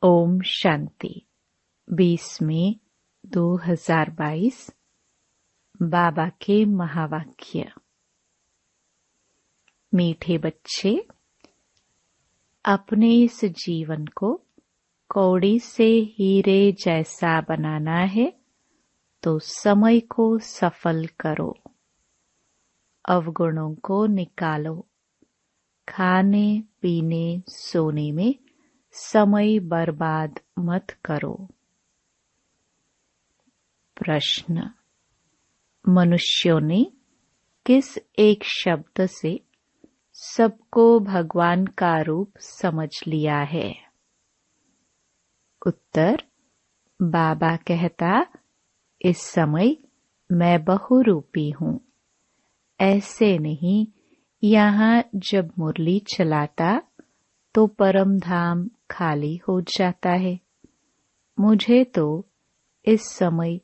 ओम शांति। 20 मई 2022 बाबा के महावाक्य। मीठे बच्चे, अपने इस जीवन को कौड़ी से हीरे जैसा बनाना है तो समय को सफल करो। अवगुणों को निकालो। खाने पीने सोने में समय बर्बाद मत करो। प्रश्न: मनुष्यों ने किस एक शब्द से सबको भगवान का रूप समझ लिया है? उत्तर: बाबा कहता, इस समय मैं बहुरूपी हूँ। ऐसे नहीं, यहाँ जब मुरली चलाता तो परम धाम खाली हो जाता है। मुझे तो इस समय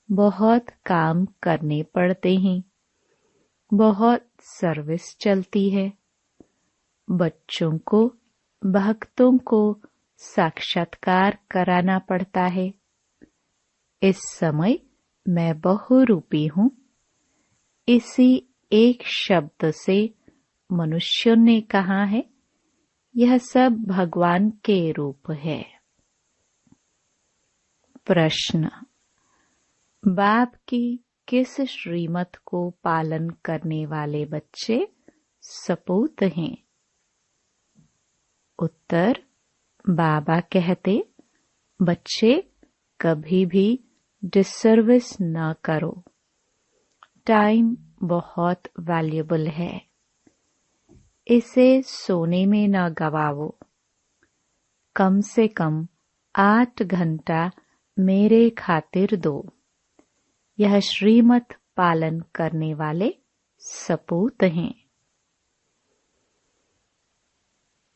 बहुत काम करने पड़ते हैं, बहुत सर्विस चलती है। बच्चों को, भक्तों को साक्षात्कार कराना पड़ता है। इस समय मैं बहुरूपी हूँ। इसी एक शब्द से मनुष्यों ने कहा है, यह सब भगवान के रूप है। प्रश्न: बाप की किस श्रीमत को पालन करने वाले बच्चे सपूत हैं? उत्तर: बाबा कहते, बच्चे कभी भी डिसर्विस न करो। टाइम बहुत वैल्यूएबल है, इसे सोने में न गवाओ। कम से कम 8 घंटा मेरे खातिर दो। यह श्रीमत पालन करने वाले सपूत हैं।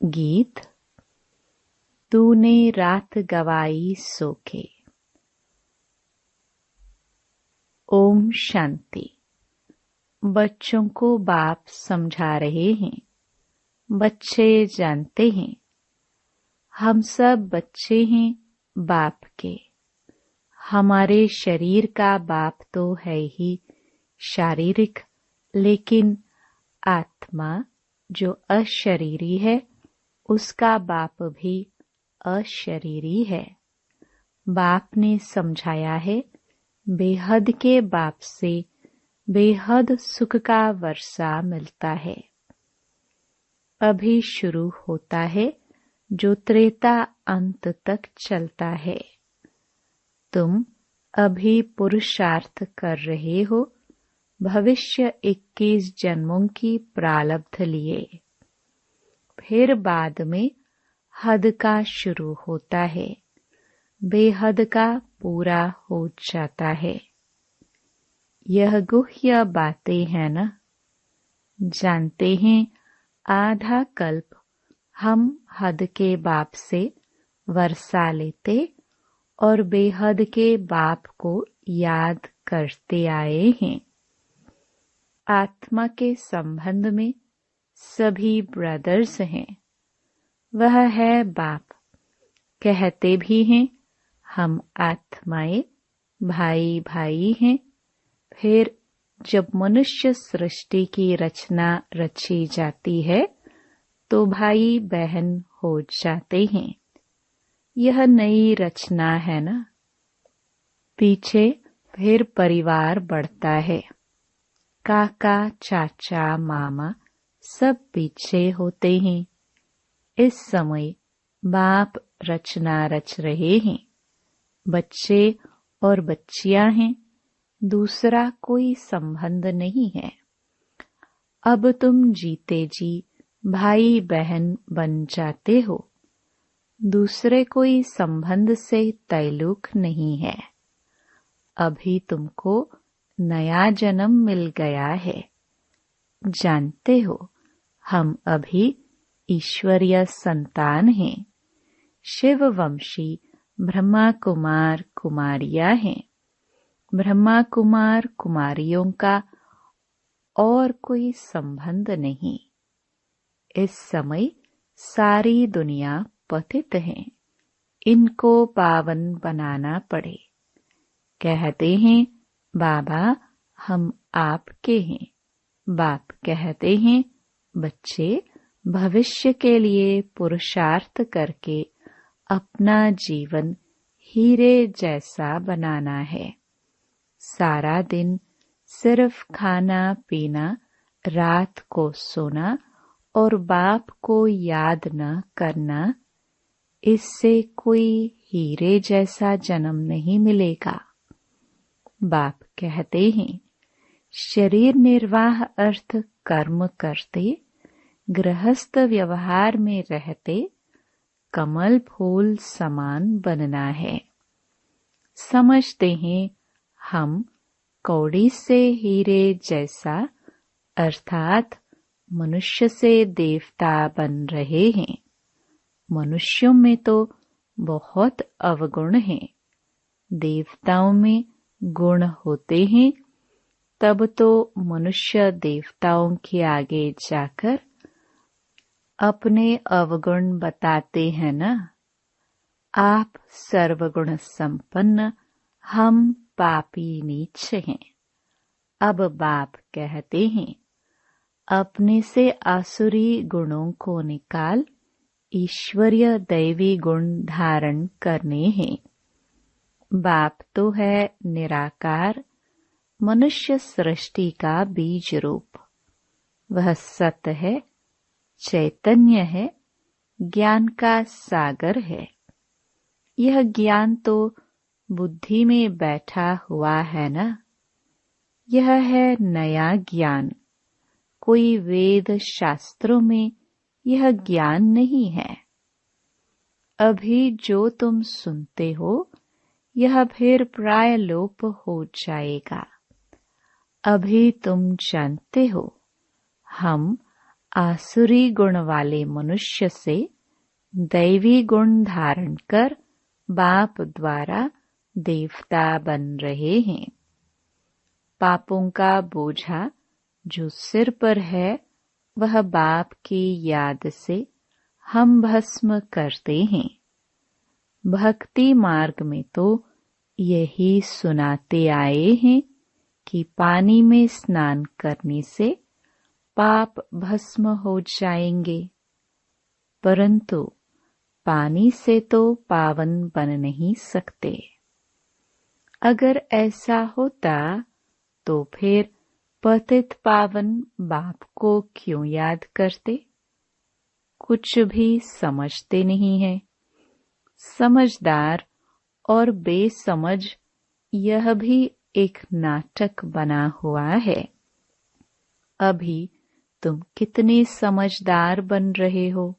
गीत। तूने रात गवाई सो के। ओम शांति। बच्चों को बाप समझा रहे हैं। बच्चे जानते हैं, हम सब बच्चे हैं बाप के। हमारे शरीर का बाप तो है ही शारीरिक, लेकिन आत्मा जो अशरीरी है, उसका बाप भी अशरीरी है। बाप ने समझाया है, बेहद के बाप से बेहद सुख का वर्षा मिलता है। अभी शुरू होता है जो त्रेता अंत तक चलता है। तुम अभी पुरुषार्थ कर रहे हो भविष्य 21 जन्मों की प्रारब्ध लिए। फिर बाद में हद का शुरू होता है, बेहद का पूरा हो जाता है। यह गुह्य बातें हैं न? जानते हैं, आधा कल्प हम हद के बाप से वर्षा लेते और बेहद के बाप को याद करते आए हैं। आत्मा के संबंध में सभी ब्रदर्स हैं। वह है बाप। कहते भी हैं, हम आत्माएं भाई भाई हैं। फिर जब मनुष्य सृष्टि की रचना रची जाती है तो भाई बहन हो जाते हैं। यह नई रचना है ना? पीछे फिर परिवार बढ़ता है। काका चाचा मामा सब पीछे होते हैं। इस समय बाप रचना रच रहे हैं। बच्चे और बच्चियां हैं, दूसरा कोई संबंध नहीं है। अब तुम जीते जी भाई बहन बन जाते हो। दूसरे कोई संबंध से ताल्लुक नहीं है। अभी तुमको नया जन्म मिल गया है। जानते हो, हम अभी ईश्वरीय संतान हैं। शिववंशी ब्रह्मा कुमार कुमारियां हैं। ब्रह्मा कुमार कुमारियों का और कोई संबंध नहीं। इस समय सारी दुनिया पतित है। इनको पावन बनाना पड़े। कहते हैं बाबा हम आपके हैं। बाप कहते हैं बच्चे भविष्य के लिए पुरुषार्थ करके अपना जीवन हीरे जैसा बनाना है। सारा दिन सिर्फ खाना पीना, रात को सोना और बाप को याद न करना, इससे कोई हीरे जैसा जन्म नहीं मिलेगा। बाप कहते हैं शरीर निर्वाह अर्थ कर्म करते, गृहस्थ व्यवहार में रहते कमल फूल समान बनना है। समझते हैं हम कौड़ी से हीरे जैसा अर्थात मनुष्य से देवता बन रहे हैं। मनुष्यों में तो बहुत अवगुण हैं, देवताओं में गुण होते हैं, तब तो मनुष्य देवताओं के आगे जाकर अपने अवगुण बताते हैं ना। आप सर्वगुण संपन्न, हम पापी नीच हैं। अब बाप कहते हैं अपने से आसुरी गुणों को निकाल ईश्वरीय दैवी गुण धारण करने हैं। बाप तो है निराकार, मनुष्य सृष्टि का बीज रूप। वह सत्य है, चैतन्य है, ज्ञान का सागर है। यह ज्ञान तो बुद्धि में बैठा हुआ है ना। यह है नया ज्ञान, कोई वेद शास्त्रों में यह ज्ञान नहीं है। अभी जो तुम सुनते हो यह फिर प्राय लोप हो जाएगा। अभी तुम जानते हो हम आसुरी गुण वाले मनुष्य से दैवी गुण धारण कर बाप द्वारा देवता बन रहे हैं। पापों का बोझा जो सिर पर है वह बाप की याद से हम भस्म करते हैं। भक्ति मार्ग में तो यही सुनाते आए हैं कि पानी में स्नान करने से पाप भस्म हो जाएंगे, परंतु पानी से तो पावन बन नहीं सकते। अगर ऐसा होता तो फिर पतित पावन बाप को क्यों याद करते? कुछ भी समझते नहीं है। समझदार और बेसमझ यह भी एक नाटक बना हुआ है। अभी तुम कितने समझदार बन रहे हो,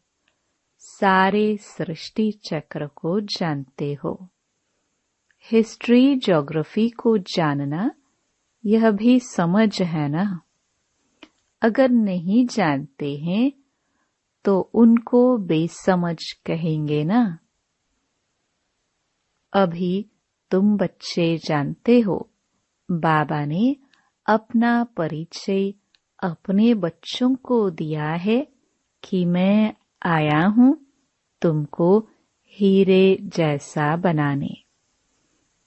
सारे सृष्टि चक्र को जानते हो। हिस्ट्री ज्योग्राफी को जानना यह भी समझ है ना। अगर नहीं जानते हैं तो उनको बेसमझ कहेंगे ना। अभी तुम बच्चे जानते हो बाबा ने अपना परिचय अपने बच्चों को दिया है कि मैं आया हूँ तुमको हीरे जैसा बनाने।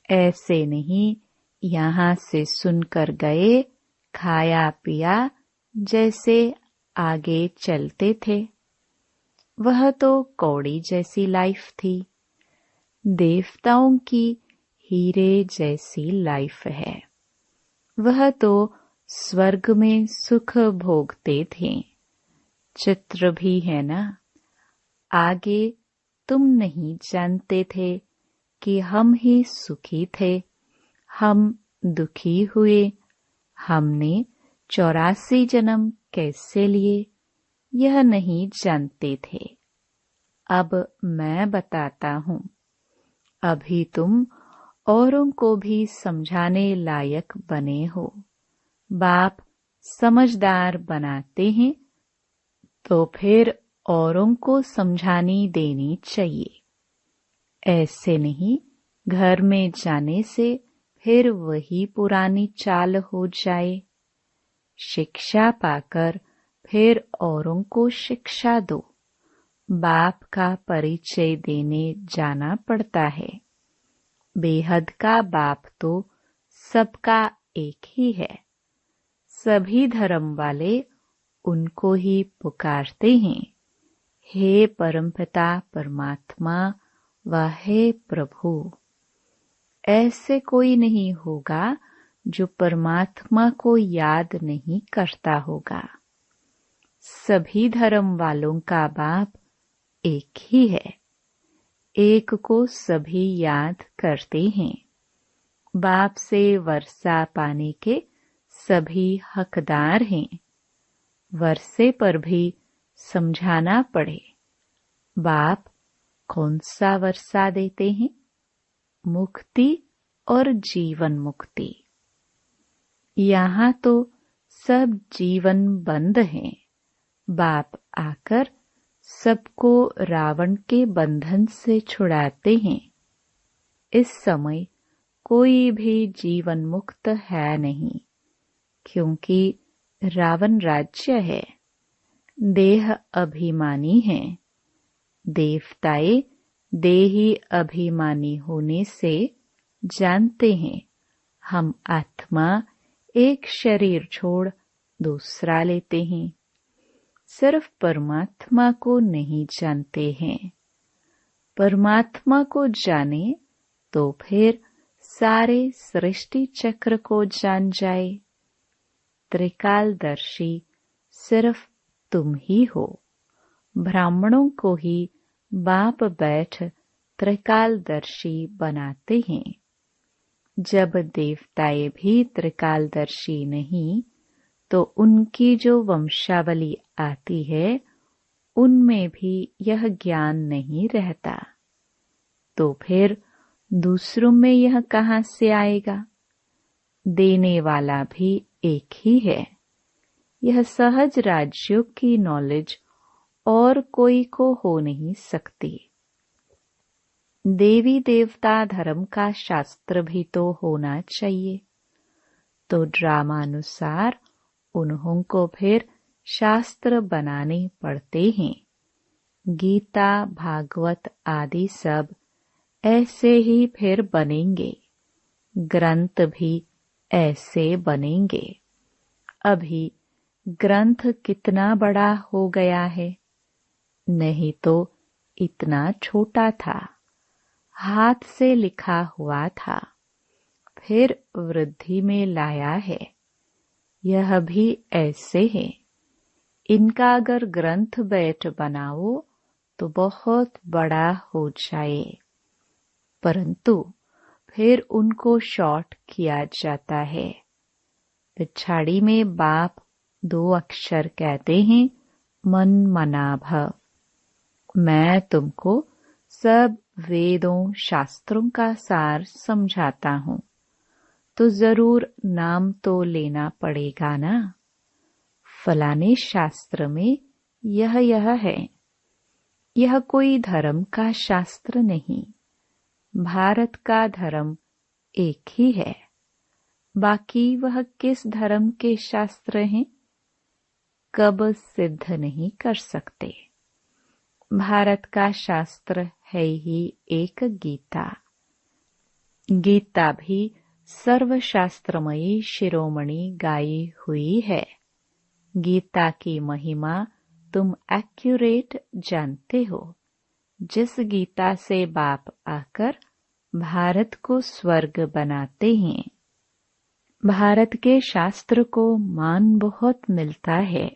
ऐसे नहीं यहाँ से सुनकर गए, खाया पिया जैसे आगे चलते थे। वह तो कौड़ी जैसी लाइफ थी। देवताओं की हीरे जैसी लाइफ है। वह तो स्वर्ग में सुख भोगते थे। चित्र भी है ना। आगे तुम नहीं जानते थे कि हम ही सुखी थे, हम दुखी हुए। हमने 84 जन्म कैसे लिए यह नहीं जानते थे। अब मैं बताता हूँ। अभी तुम औरों को भी समझाने लायक बने हो। बाप समझदार बनाते हैं तो फिर औरों को समझानी देनी चाहिए। ऐसे नहीं घर में जाने से फिर वही पुरानी चाल हो जाए। शिक्षा पाकर फिर औरों को शिक्षा दो। बाप का परिचय देने जाना पड़ता है। बेहद का बाप तो सबका एक ही है। सभी धर्म वाले उनको ही पुकारते हैं, हे परमपिता परमात्मा व हे प्रभु। ऐसे कोई नहीं होगा जो परमात्मा को याद नहीं करता होगा। सभी धर्म वालों का बाप एक ही है। एक को सभी याद करते हैं। बाप से वर्षा पाने के सभी हकदार हैं। वर्षे पर भी समझाना पड़े, बाप कौन सा वर्षा देते हैं? मुक्ति और जीवन मुक्ति। यहाँ तो सब जीवन बंद हैं। बाप आकर सबको रावण के बंधन से छुड़ाते हैं। इस समय कोई भी जीवन मुक्त है नहीं, क्योंकि रावण राज्य है। देह अभिमानी है। देवताए देही अभिमानी होने से जानते हैं हम आत्मा एक शरीर छोड़ दूसरा लेते हैं। सिर्फ परमात्मा को नहीं जानते हैं। परमात्मा को जाने तो फिर सारे सृष्टि चक्र को जान जाए। त्रिकालदर्शी सिर्फ तुम ही हो। ब्राह्मणों को ही बाप बैठ त्रिकालदर्शी बनाते हैं। जब देवताएं भी त्रिकालदर्शी नहीं, तो उनकी जो वंशावली आती है उनमें भी यह ज्ञान नहीं रहता। तो फिर दूसरों में यह कहाँ से आएगा? देने वाला भी एक ही है। यह सहज राज्यों की नॉलेज और कोई को हो नहीं सकती। देवी देवता धर्म का शास्त्र भी तो होना चाहिए। तो ड्रामानुसार उन्हों को फिर शास्त्र बनाने पड़ते हैं। गीता भागवत आदि सब ऐसे ही फिर बनेंगे। ग्रंथ भी ऐसे बनेंगे। अभी ग्रंथ कितना बड़ा हो गया है, नहीं तो इतना छोटा था। हाथ से लिखा हुआ था, फिर वृद्धि में लाया है। यह भी ऐसे है। इनका अगर ग्रंथ बैठ बनाओ तो बहुत बड़ा हो जाए, परंतु फिर उनको शॉर्ट किया जाता है। पिछाड़ी में बाप 2 अक्षर कहते हैं, मन मना भव। मैं तुमको सब वेदों शास्त्रों का सार समझाता हूँ, तो जरूर नाम तो लेना पड़ेगा ना। फलाने शास्त्र में यह है। यह कोई धर्म का शास्त्र नहीं। भारत का धर्म एक ही है। बाकी वह किस धर्म के शास्त्र हैं, कब सिद्ध नहीं कर सकते। भारत का शास्त्र है ही एक गीता। गीता भी सर्वशास्त्रमयी शिरोमणि गाई हुई है। गीता की महिमा तुम एक्यूरेट जानते हो। जिस गीता से बाप आकर भारत को स्वर्ग बनाते हैं। भारत के शास्त्र को मान बहुत मिलता है,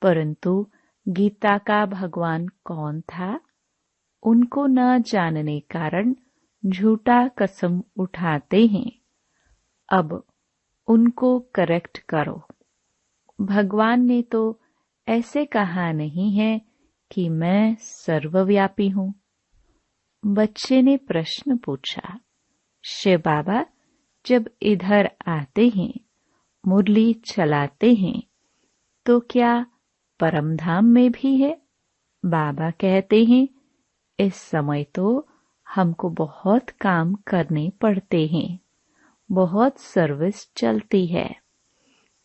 परंतु गीता का भगवान कौन था, उनको न जानने कारण झूठा कसम उठाते हैं। अब उनको करेक्ट करो। भगवान ने तो ऐसे कहा नहीं है कि मैं सर्वव्यापी हूँ। बच्चे ने प्रश्न पूछा, शिव बाबा जब इधर आते हैं, मुरली चलाते हैं, तो क्या परमधाम में भी है? बाबा कहते हैं, इस समय तो हमको बहुत काम करने पड़ते हैं, बहुत सर्विस चलती है।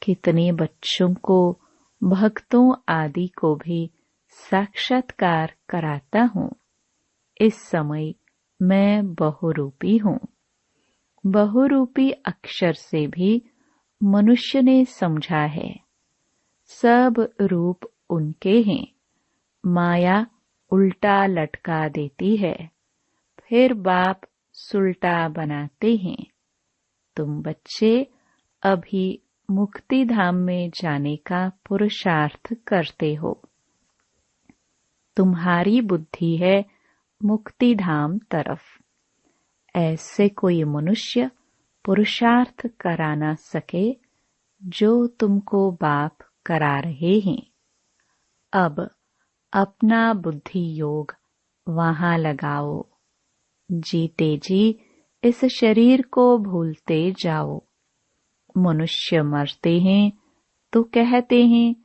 कितने बच्चों को, भक्तों आदि को भी साक्षात्कार कराता हूँ। इस समय मैं बहुरूपी हूँ। बहुरूपी अक्षर से भी मनुष्य ने समझा है। सब रूप उनके हैं। माया उल्टा लटका देती है, फिर बाप सुल्टा बनाते हैं। तुम बच्चे अभी मुक्ति धाम में जाने का पुरुषार्थ करते हो। तुम्हारी बुद्धि है मुक्ति धाम तरफ। ऐसे कोई मनुष्य पुरुषार्थ करा न सके जो तुमको बाप करा रहे हैं। अब अपना बुद्धि योग वहां लगाओ। जीते जी इस शरीर को भूलते जाओ। मनुष्य मरते हैं तो कहते हैं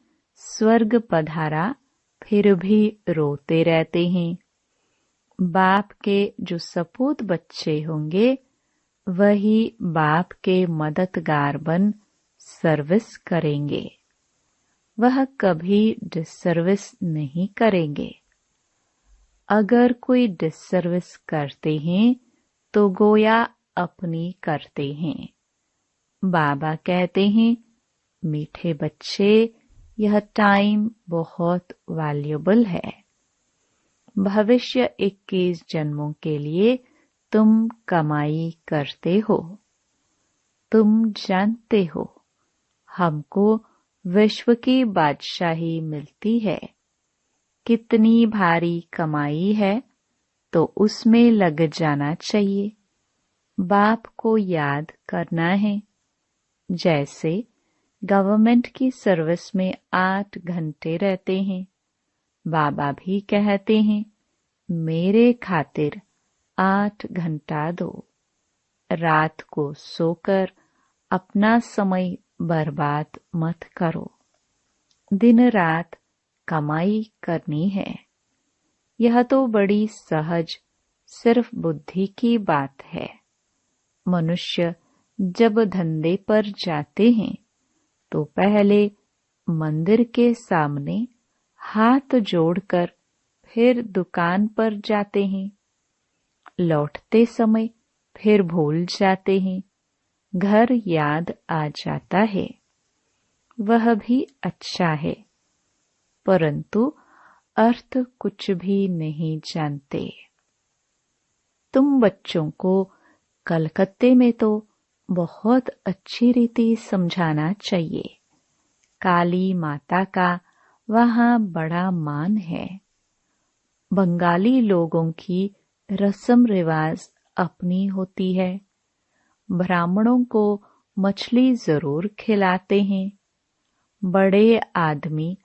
स्वर्ग पधारा, फिर भी रोते रहते हैं। बाप के जो सपूत बच्चे होंगे वही बाप के मददगार बन सर्विस करेंगे। वह कभी डिसर्विस नहीं करेंगे। अगर कोई डिसर्विस करते हैं तो गोया अपनी करते हैं। बाबा कहते हैं, मीठे बच्चे, यह टाइम बहुत वैल्यूएबल है। भविष्य 21 जन्मों के लिए तुम कमाई करते हो। तुम जानते हो हमको विश्व की बादशाही मिलती है। कितनी भारी कमाई है तो उसमें लग जाना चाहिए। बाप को याद करना है। जैसे गवर्नमेंट की सर्विस में 8 घंटे रहते हैं, बाबा भी कहते हैं मेरे खातिर 8 घंटा दो। रात को सोकर अपना समय बर्बाद मत करो। दिन रात कमाई करनी है। यह तो बड़ी सहज सिर्फ बुद्धि की बात है। मनुष्य जब धंधे पर जाते हैं तो पहले मंदिर के सामने हाथ जोड़कर फिर दुकान पर जाते हैं। लौटते समय फिर भूल जाते हैं। घर याद आ जाता है। वह भी अच्छा है, परंतु अर्थ कुछ भी नहीं जानते। तुम बच्चों को कलकत्ते में तो बहुत अच्छी रीति समझाना चाहिए। काली माता का वहाँ बड़ा मान है। बंगाली लोगों की रस्म रिवाज अपनी होती है। ब्राह्मणों को मछली जरूर खिलाते हैं। बड़े आदमी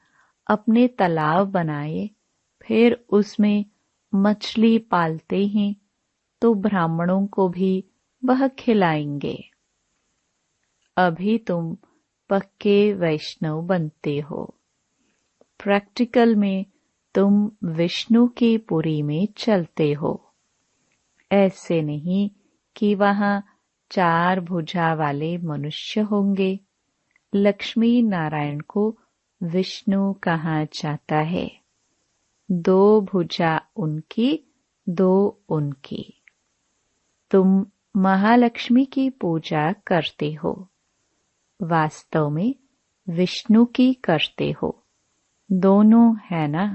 अपने तालाब बनाए, फिर उसमें मछली पालते हैं तो ब्राह्मणों को भी वह खिलाएंगे। अभी तुम पक्के वैष्णव बनते हो। प्रैक्टिकल में तुम विष्णु की पुरी में चलते हो। ऐसे नहीं कि वहाँ 4 भुजा वाले मनुष्य होंगे। लक्ष्मी नारायण को विष्णु कहा जाता है। 2 भुजा उनकी, 2 उनकी। तुम महालक्ष्मी की पूजा करते हो, वास्तव में विष्णु की करते हो। दोनों है ना?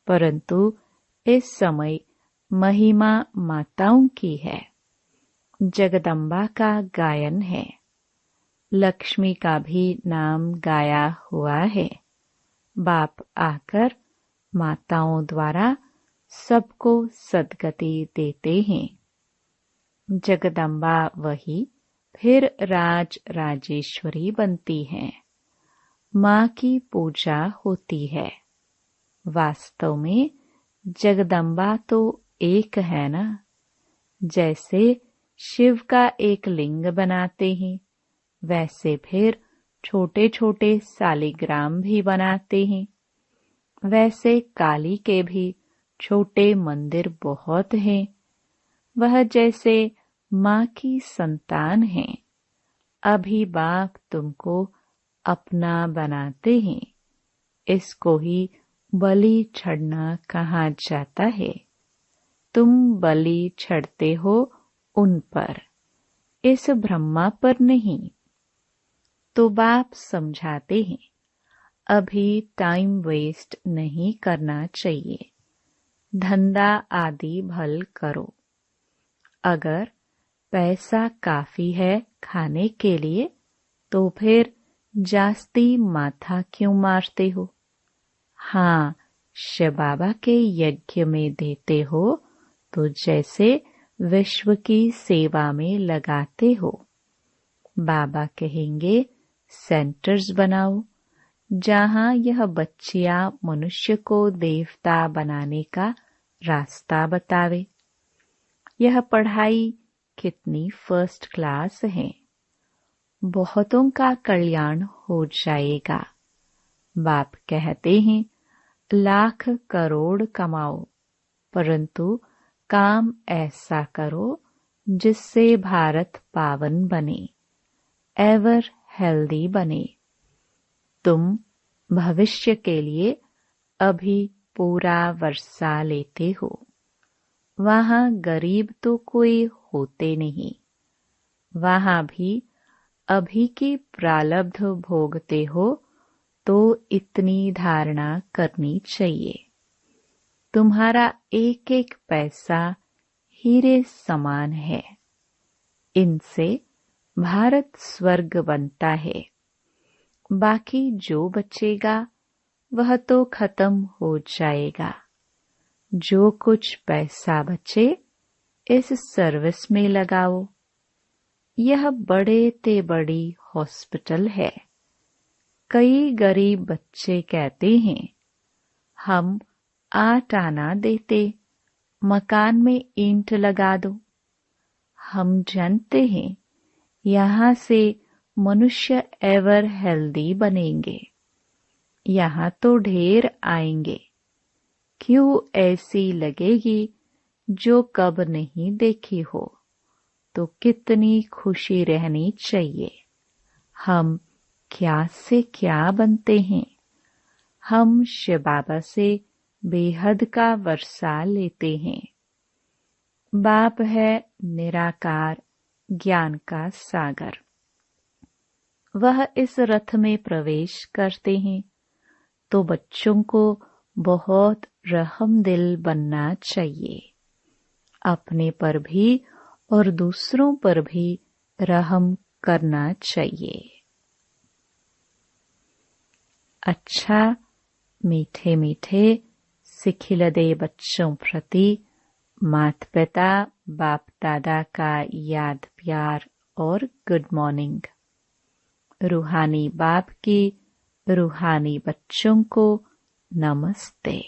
परंतु इस समय महिमा माताओं की है। जगदम्बा का गायन है। लक्ष्मी का भी नाम गाया हुआ है। बाप आकर माताओं द्वारा सबको सद्गति देते हैं। जगदम्बा वही फिर राज राजेश्वरी बनती हैं। माँ की पूजा होती है। वास्तव में जगदम्बा तो एक है ना। जैसे शिव का एक लिंग बनाते हैं, वैसे फिर छोटे छोटे सालिग्राम भी बनाते हैं। वैसे काली के भी छोटे मंदिर बहुत हैं। वह जैसे माँ की संतान है। अभी बाप तुमको अपना बनाते हैं। इसको ही बलि चढ़ना कहाँ जाता है? तुम बलि चढ़ते हो उन पर, इस ब्रह्मा पर नहीं। तो बाप समझाते हैं, अभी टाइम वेस्ट नहीं करना चाहिए, धंधा आदि भल करो। अगर पैसा काफी है खाने के लिए तो फिर जास्ती माथा क्यों मारते हो? हाँ, शिव बाबा के यज्ञ में देते हो तो जैसे विश्व की सेवा में लगाते हो। बाबा कहेंगे सेंटर्स बनाओ, जहाँ यह बच्चियां मनुष्य को देवता बनाने का रास्ता बतावे। यह पढ़ाई कितनी फर्स्ट क्लास है, बहुतों का कल्याण हो जाएगा। बाप कहते हैं लाख करोड़ कमाओ, परंतु काम ऐसा करो जिससे भारत पावन बने, एवर हेल्दी बने। तुम भविष्य के लिए अभी पूरा वर्षा लेते हो, वहाँ गरीब तो कोई होते नहीं। वहाँ भी अभी की प्रारब्ध भोगते हो तो इतनी धारणा करनी चाहिए, तुम्हारा एक एक पैसा हीरे समान है, इनसे भारत स्वर्ग बनता है। बाकी जो बचेगा वह तो खत्म हो जाएगा। जो कुछ पैसा बचे इस सर्विस में लगाओ। यह बड़े ते बड़ी हॉस्पिटल है। कई गरीब बच्चे कहते हैं हम 8 आना देते, मकान में ईंट लगा दो। हम जानते हैं यहाँ से मनुष्य एवर हेल्दी बनेंगे, यहाँ तो ढेर आएंगे। क्यों ऐसी लगेगी जो कब नहीं देखी हो, तो कितनी खुशी रहनी चाहिए। हम क्या से क्या बनते हैं, हम शिव बाबा से बेहद का वर्षा लेते हैं। बाप है निराकार ज्ञान का सागर, वह इस रथ में प्रवेश करते हैं तो बच्चों को बहुत रहम दिल बनना चाहिए। अपने पर भी और दूसरों पर भी रहम करना चाहिए। अच्छा मीठे मीठे सिखिलदे बच्चों प्रति माता पिता बाप दादा का याद प्यार और गुड मॉर्निंग। रूहानी बाप की रूहानी बच्चों को नमस्ते।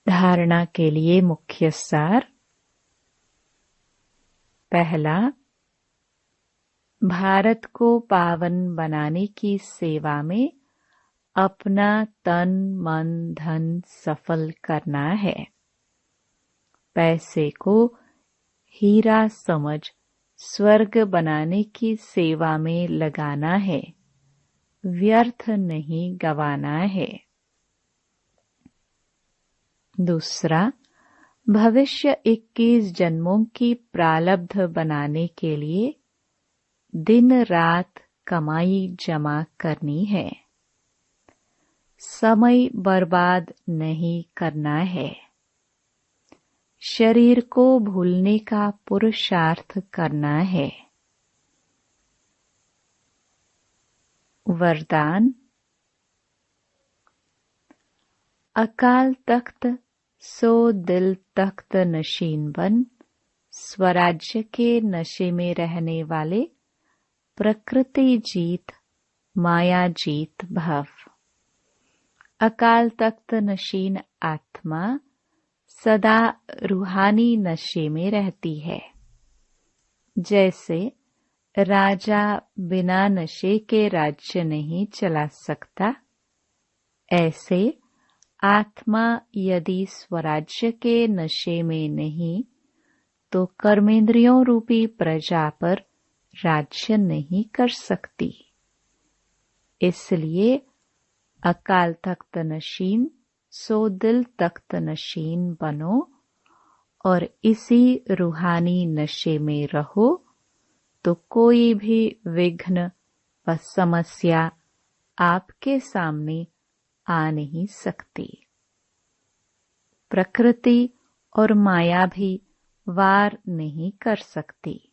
धारणा के लिए मुख्य सार। पहला, भारत को पावन बनाने की सेवा में अपना तन मन धन सफल करना है। पैसे को हीरा समझ स्वर्ग बनाने की सेवा में लगाना है, व्यर्थ नहीं गवाना है। दूसरा, भविष्य 21 जन्मों की प्रारब्ध बनाने के लिए दिन रात कमाई जमा करनी है, समय बर्बाद नहीं करना है। शरीर को भूलने का पुरुषार्थ करना है। वरदान। अकाल तख्त सो दिल तख्त नशीन बन, स्वराज्य के नशे में रहने वाले प्रकृति जीत माया जीत भव। अकाल तख्त नशीन आत्मा सदा रूहानी नशे में रहती है। जैसे राजा बिना नशे के राज्य नहीं चला सकता, ऐसे आत्मा यदि स्वराज्य के नशे में नहीं तो कर्मेंद्रियों रूपी प्रजा पर राज्य नहीं कर सकती। इसलिए अकाल तख्त नशीन सो दिल तख्त नशीन बनो और इसी रूहानी नशे में रहो, तो कोई भी विघ्न व समस्या आपके सामने आ नहीं सकती। प्रकृति और माया भी वार नहीं कर सकती।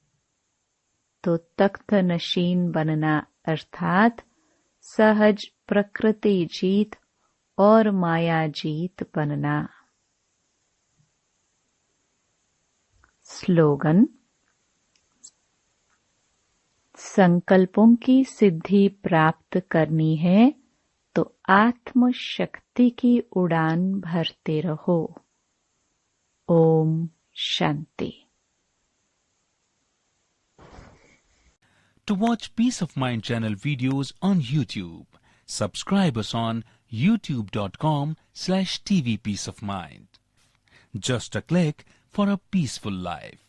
तो तख्त नशीन बनना अर्थात सहज प्रकृति जीत और माया जीत बनना। स्लोगन: संकल्पों की सिद्धि प्राप्त करनी है तो आत्म शक्ति की उड़ान भरते रहो। Om Shanti. To watch Peace of Mind channel videos on YouTube, subscribe us on youtube.com/tvpeaceofmind. Just a click for a peaceful life.